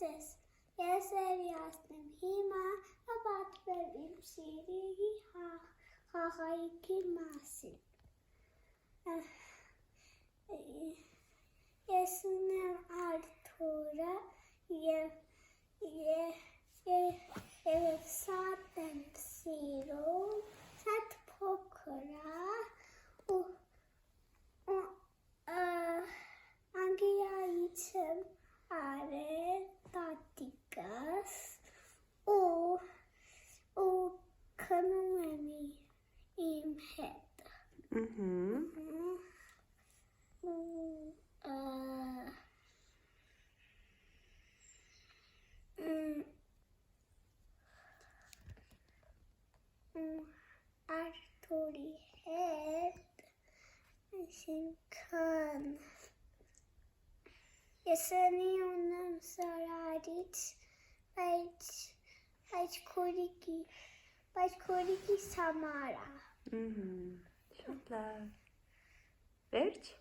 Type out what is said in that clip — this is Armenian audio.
Ես երիասնեմ հիմա, պատվել իմ սիրելի խաղայքի մասին։ Ես ունեմ Արթուրը և շատ եմ սիրում, շատ փոքր է ու Անգլիայից եմ արել տատիկս ու քնում եմ իմ հետ։ Արթուրի հետ, այսինքն ես սանի ունեմ սարարից, բայց քորիկիս համար է։ Շատ լավ։ Վերջ։